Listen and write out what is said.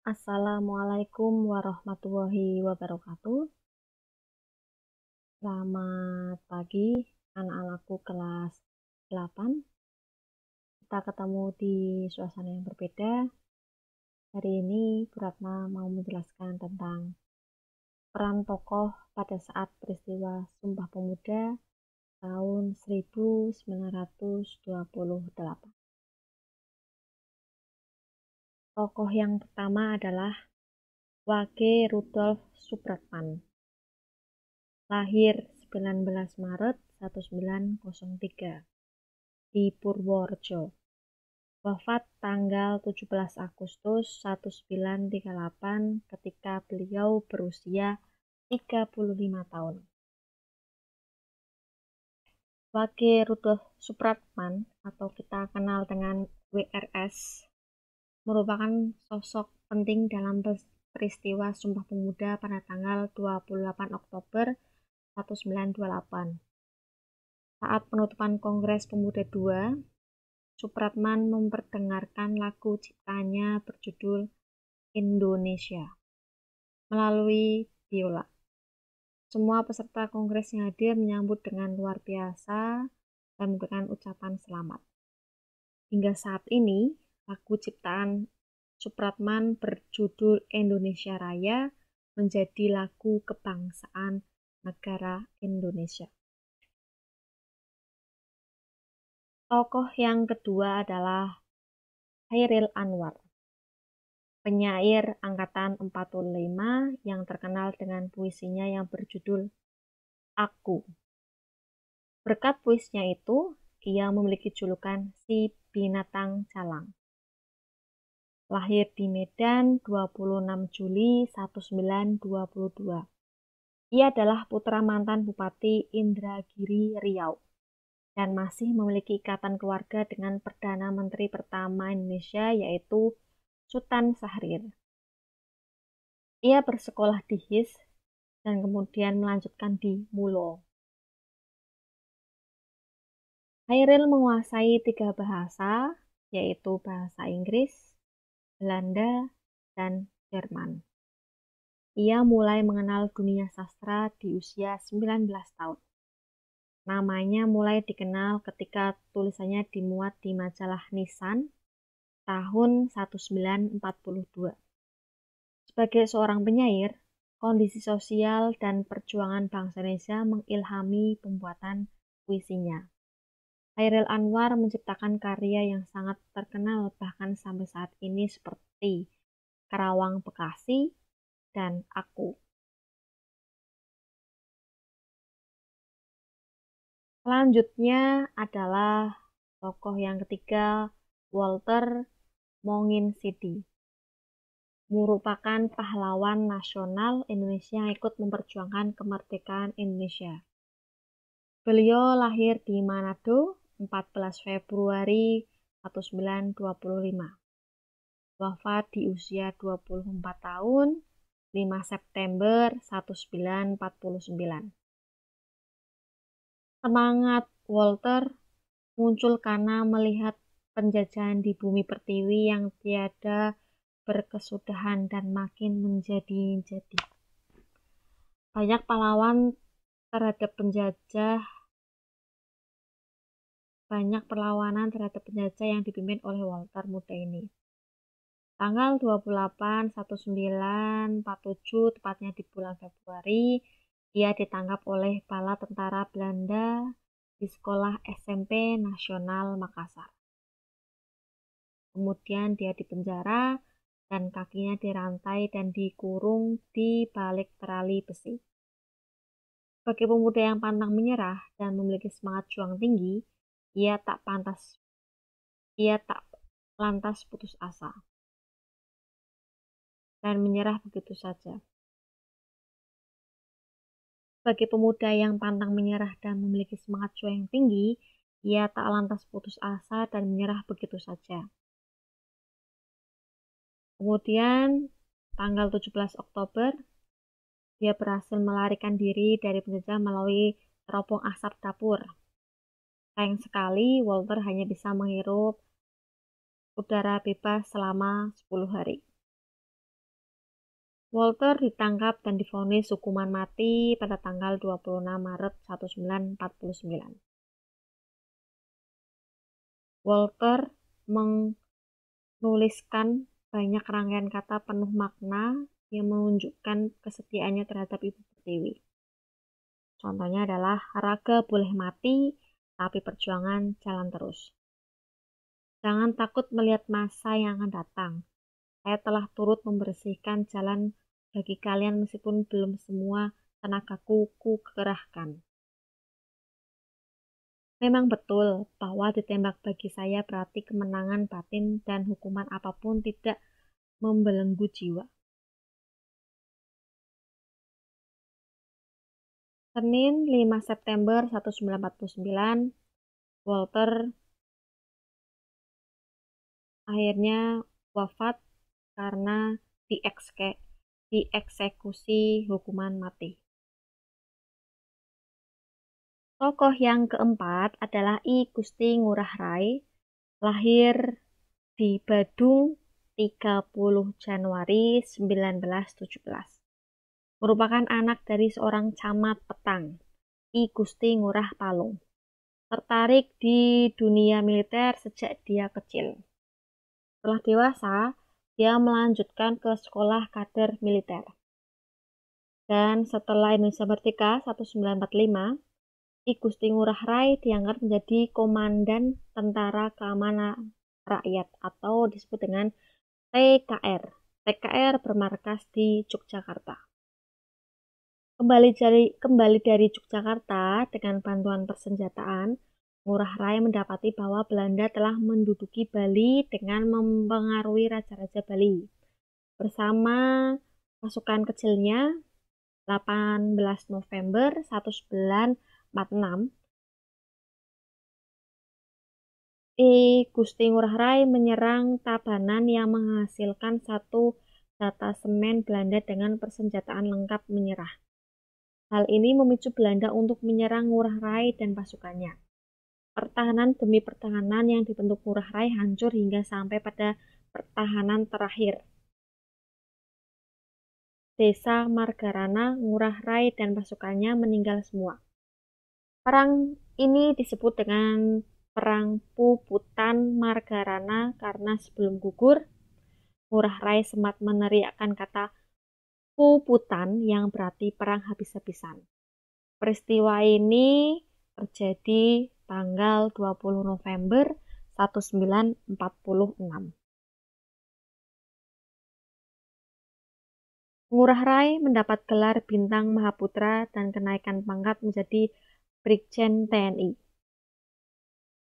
Assalamualaikum warahmatullahi wabarakatuh. Selamat pagi anak-anakku kelas 8. Kita ketemu di suasana yang berbeda. Hari ini Bu Ratna mau menjelaskan tentang peran tokoh pada saat peristiwa Sumpah Pemuda tahun 1928. Tokoh yang pertama adalah Wage Rudolf Supratman. Lahir 19 Maret 1903 di Purworejo. Wafat tanggal 17 Agustus 1938 ketika beliau berusia 35 tahun. Wage Rudolf Supratman atau kita kenal dengan WRS merupakan sosok penting dalam peristiwa Sumpah Pemuda pada tanggal 28 Oktober 1928. Saat penutupan Kongres Pemuda II, Supratman memperdengarkan lagu ciptaannya berjudul Indonesia melalui biola. Semua peserta kongres yang hadir menyambut dengan luar biasa dan memberikan ucapan selamat. Hingga saat ini, lagu ciptaan Supratman berjudul Indonesia Raya menjadi lagu kebangsaan negara Indonesia. Tokoh yang kedua adalah Chairil Anwar, penyair angkatan 45 yang terkenal dengan puisinya yang berjudul Aku. Berkat puisinya itu, ia memiliki julukan si binatang calang. Lahir di Medan 26 Juli 1922. Ia adalah putra mantan Bupati Indragiri Riau dan masih memiliki ikatan keluarga dengan Perdana Menteri pertama Indonesia yaitu Sultan Syahrir. Ia bersekolah di HIS dan kemudian melanjutkan di MULO. Chairil menguasai 3 bahasa, yaitu bahasa Inggris, Belanda, dan Jerman. Ia mulai mengenal dunia sastra di usia 19 tahun. Namanya mulai dikenal ketika tulisannya dimuat di majalah Nisan tahun 1942. Sebagai seorang penyair, kondisi sosial dan perjuangan bangsa Indonesia mengilhami pembuatan puisinya. Chairil Anwar menciptakan karya yang sangat terkenal bahkan sampai saat ini seperti Karawang Bekasi dan Aku. Selanjutnya adalah tokoh yang ketiga, Walter Monginsidi, merupakan pahlawan nasional Indonesia yang ikut memperjuangkan kemerdekaan Indonesia. Beliau lahir di Manado 14 Februari 1925. Wafat di usia 24 tahun 5 September 1949. Semangat Walter muncul karena melihat penjajahan di bumi pertiwi yang tiada berkesudahan dan makin menjadi-jadi. Banyak pahlawan terhadap penjajah, banyak perlawanan terhadap penjajah yang dipimpin oleh Walter muda ini. Tanggal 28/1947, tepatnya di bulan Februari, ia ditangkap oleh bala tentara Belanda di sekolah SMP Nasional Makassar. Kemudian dia dipenjara dan kakinya dirantai dan dikurung di balik terali besi. Sebagai pemuda yang pantang menyerah dan memiliki semangat juang tinggi, ia tak lantas putus asa dan menyerah begitu saja. Sebagai pemuda yang pantang menyerah dan memiliki semangat juang yang tinggi, ia tak lantas putus asa dan menyerah begitu saja. Kemudian, tanggal 17 Oktober, dia berhasil melarikan diri dari penjajah melalui teropong asap dapur. Sayang sekali, Walter hanya bisa menghirup udara bebas selama 10 hari. Walter ditangkap dan divonis hukuman mati pada tanggal 26 Maret 1949. Walter menuliskan banyak rangkaian kata penuh makna yang menunjukkan kesetiaannya terhadap Ibu Pertiwi. Contohnya adalah raga boleh mati, tapi perjuangan jalan terus. Jangan takut melihat masa yang akan datang. Saya telah turut membersihkan jalan bagi kalian meskipun belum semua tenagaku kukerahkan. Memang betul bahwa ditembak bagi saya berarti kemenangan batin dan hukuman apapun tidak membelenggu jiwa. Senin 5 September 1949, Walter akhirnya wafat karena dieksekusi hukuman mati. Tokoh yang keempat adalah I Gusti Ngurah Rai, lahir di Badung 30 Januari 1917. Merupakan anak dari seorang camat petang, I Gusti Ngurah Palung. Tertarik di dunia militer sejak dia kecil. Setelah dewasa, dia melanjutkan ke sekolah kader militer. Dan setelah Indonesia Merdeka 1945, I Gusti Ngurah Rai diangkat menjadi Komandan Tentara Keamanan Rakyat atau disebut dengan TKR. TKR bermarkas di Yogyakarta. Kembali dari Yogyakarta dengan bantuan persenjataan, Ngurah Rai mendapati bahwa Belanda telah menduduki Bali dengan mempengaruhi raja-raja Bali. Bersama pasukan kecilnya, 18 November 1946, I Gusti Ngurah Rai menyerang Tabanan yang menghasilkan satu datasemen Belanda dengan persenjataan lengkap menyerah. Hal ini memicu Belanda untuk menyerang Ngurah Rai dan pasukannya. Pertahanan demi pertahanan yang dibentuk Ngurah Rai hancur hingga sampai pada pertahanan terakhir. Desa Margarana, Ngurah Rai dan pasukannya meninggal semua. Perang ini disebut dengan Perang Puputan Margarana karena sebelum gugur, Ngurah Rai sempat meneriakkan kata Puputan yang berarti perang habis-habisan. Peristiwa ini terjadi tanggal 20 November 1946. Ngurah Rai mendapat gelar Bintang Mahaputra dan kenaikan pangkat menjadi Brigjen TNI.